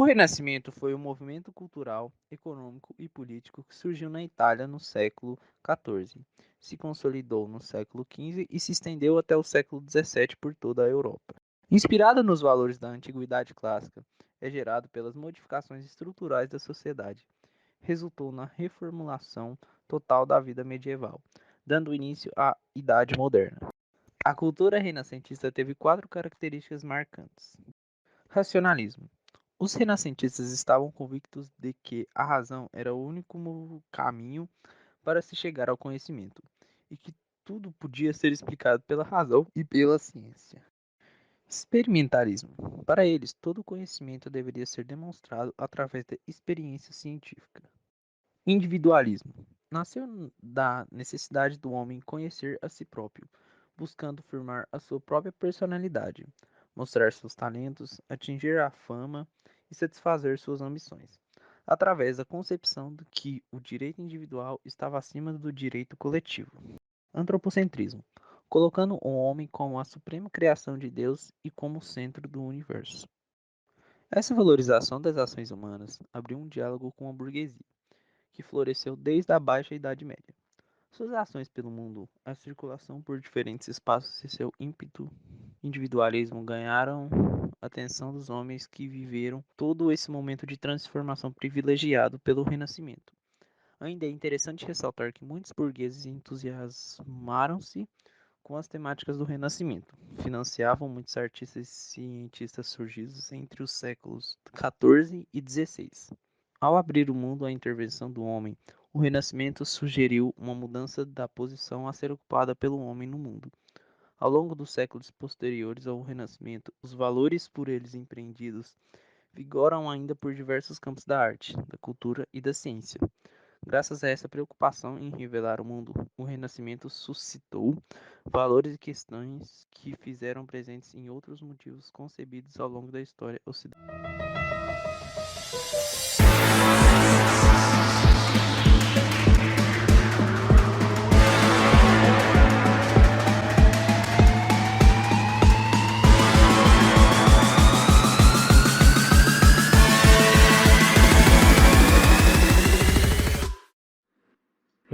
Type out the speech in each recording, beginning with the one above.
Renascimento foi um movimento cultural, econômico e político que surgiu na Itália no século XIV, se consolidou no século XV e se estendeu até o século XVII por toda a Europa. Inspirado nos valores da antiguidade clássica, é gerado pelas modificações estruturais da sociedade. Resultou na reformulação total da vida medieval, dando início à Idade Moderna. A cultura renascentista teve quatro características marcantes. Racionalismo. Os renascentistas estavam convictos de que a razão era o único caminho para se chegar ao conhecimento, e que tudo podia ser explicado pela razão e pela ciência. Experimentalismo. Para eles, todo conhecimento deveria ser demonstrado através da experiência científica. Individualismo. Nasceu da necessidade do homem conhecer a si próprio, buscando formar a sua própria personalidade, mostrar seus talentos, atingir a fama e satisfazer suas ambições, através da concepção de que o direito individual estava acima do direito coletivo. Antropocentrismo, colocando o homem como a suprema criação de Deus e como o centro do universo. Essa valorização das ações humanas abriu um diálogo com a burguesia, que floresceu desde a Baixa Idade Média. Suas ações pelo mundo, a circulação por diferentes espaços e seu ímpeto individualismo ganharam a atenção dos homens que viveram todo esse momento de transformação privilegiado pelo Renascimento. Ainda é interessante ressaltar que muitos burgueses entusiasmaram-se com as temáticas do Renascimento, financiavam muitos artistas e cientistas surgidos entre os séculos XIV e XVI. Ao abrir o mundo à intervenção do homem, o Renascimento sugeriu uma mudança da posição a ser ocupada pelo homem no mundo. Ao longo dos séculos posteriores ao Renascimento, os valores por eles empreendidos vigoram ainda por diversos campos da arte, da cultura e da ciência. Graças a essa preocupação em revelar o mundo, o Renascimento suscitou valores e questões que fizeram presentes em outros motivos concebidos ao longo da história ocidental.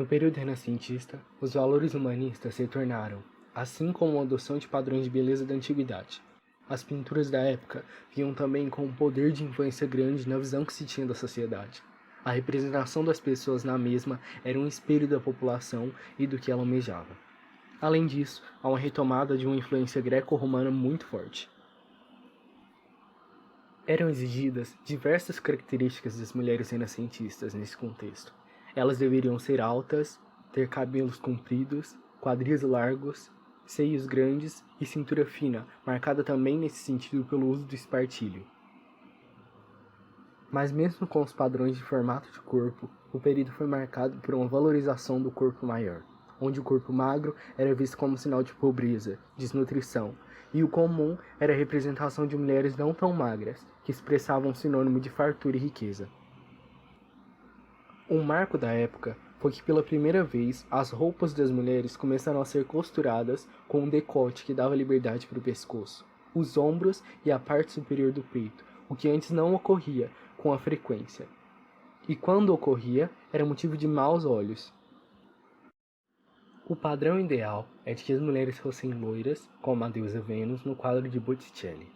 No período renascentista, os valores humanistas se tornaram, assim como a adoção de padrões de beleza da antiguidade. As pinturas da época vinham também com um poder de influência grande na visão que se tinha da sociedade. A representação das pessoas na mesma era um espelho da população e do que ela almejava. Além disso, há uma retomada de uma influência greco-romana muito forte. Eram exigidas diversas características das mulheres renascentistas nesse contexto. Elas deveriam ser altas, ter cabelos compridos, quadris largos, seios grandes e cintura fina, marcada também nesse sentido pelo uso do espartilho. Mas mesmo com os padrões de formato de corpo, o período foi marcado por uma valorização do corpo maior, onde o corpo magro era visto como sinal de pobreza, desnutrição, e o comum era a representação de mulheres não tão magras, que expressavam um sinônimo de fartura e riqueza. Um marco da época foi que pela primeira vez as roupas das mulheres começaram a ser costuradas com um decote que dava liberdade para o pescoço, os ombros e a parte superior do peito, o que antes não ocorria com a frequência. E quando ocorria, era motivo de maus olhos. O padrão ideal é de que as mulheres fossem loiras, como a deusa Vênus no quadro de Botticelli.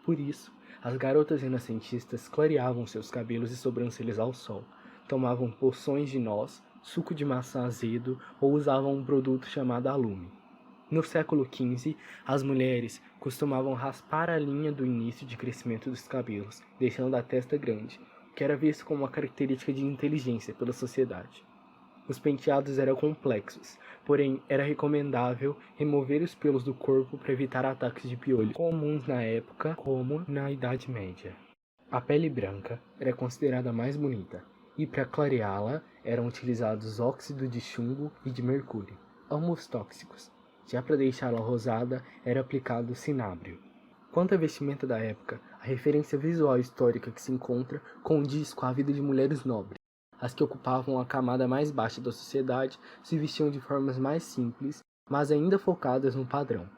Por isso, as garotas renascentistas clareavam seus cabelos e sobrancelhas ao sol, tomavam poções de noz, suco de maçã azedo ou usavam um produto chamado alume. No século XV, as mulheres costumavam raspar a linha do início de crescimento dos cabelos, deixando a testa grande, o que era visto como uma característica de inteligência pela sociedade. Os penteados eram complexos, porém era recomendável remover os pelos do corpo para evitar ataques de piolho, comuns na época como na Idade Média. A pele branca era considerada mais bonita, e para clareá-la eram utilizados óxido de chumbo e de mercúrio, ambos tóxicos. Já para deixá-la rosada era aplicado cinábrio. Quanto à vestimenta da época, a referência visual histórica que se encontra condiz com a vida de mulheres nobres. As que ocupavam a camada mais baixa da sociedade se vestiam de formas mais simples, mas ainda focadas no padrão.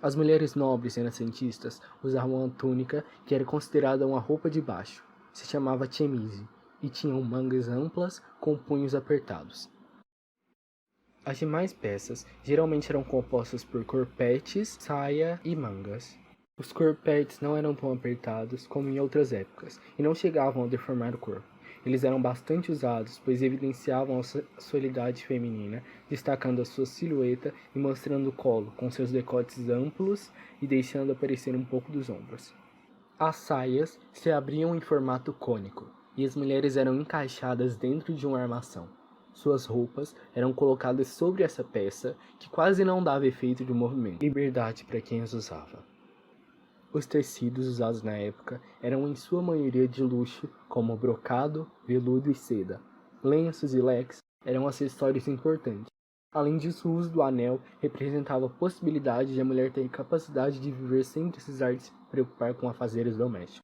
As mulheres nobres renascentistas usavam a túnica, que era considerada uma roupa de baixo. se chamava chemise e tinham mangas amplas com punhos apertados. As demais peças geralmente eram compostas por corpetes, saia e mangas. Os corpetes não eram tão apertados como em outras épocas e não chegavam a deformar o corpo. Eles eram bastante usados, pois evidenciavam a sexualidade feminina, destacando a sua silhueta e mostrando o colo, com seus decotes amplos e deixando aparecer um pouco dos ombros. As saias se abriam em formato cônico e as mulheres eram encaixadas dentro de uma armação. Suas roupas eram colocadas sobre essa peça, que quase não dava efeito de movimento. Liberdade para quem as usava. Os tecidos usados na época eram em sua maioria de luxo, como brocado, veludo e seda. Lenços e leques eram acessórios importantes. Além disso, o uso do anel representava a possibilidade de a mulher ter capacidade de viver sem precisar de se preocupar com afazeres domésticos.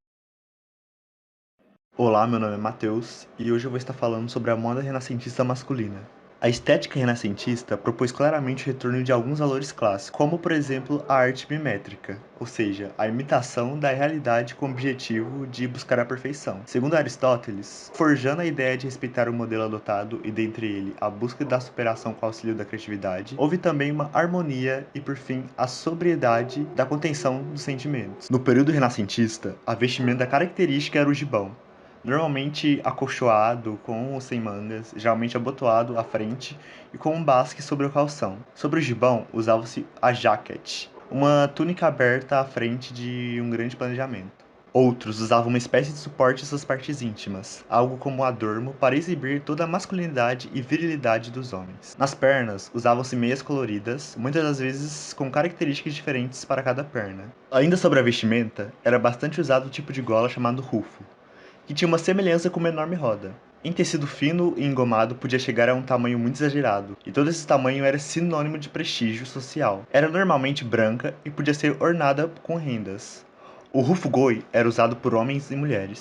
Olá, meu nome é Matheus e hoje eu vou estar falando sobre a moda renascentista masculina. A estética renascentista propôs claramente o retorno de alguns valores clássicos, como por exemplo a arte mimétrica, ou seja, a imitação da realidade com o objetivo de buscar a perfeição. Segundo Aristóteles, forjando a ideia de respeitar o modelo adotado e dentre ele a busca da superação com o auxílio da criatividade, houve também uma harmonia e por fim a sobriedade da contenção dos sentimentos. No período renascentista, a vestimenta característica era o gibão, normalmente acolchoado com ou sem mangas, geralmente abotoado à frente e com um basque sobre o calção. Sobre o gibão usava-se a jaquete, uma túnica aberta à frente de um grande planejamento. Outros usavam uma espécie de suporte às suas partes íntimas, algo como um adorno para exibir toda a masculinidade e virilidade dos homens. Nas pernas, usavam-se meias coloridas, muitas das vezes com características diferentes para cada perna. Ainda sobre a vestimenta, era bastante usado o tipo de gola chamado rufo, que tinha uma semelhança com uma enorme roda. Em tecido fino e engomado podia chegar a um tamanho muito exagerado, e todo esse tamanho era sinônimo de prestígio social. Era normalmente branca e podia ser ornada com rendas. O rufo goi era usado por homens e mulheres.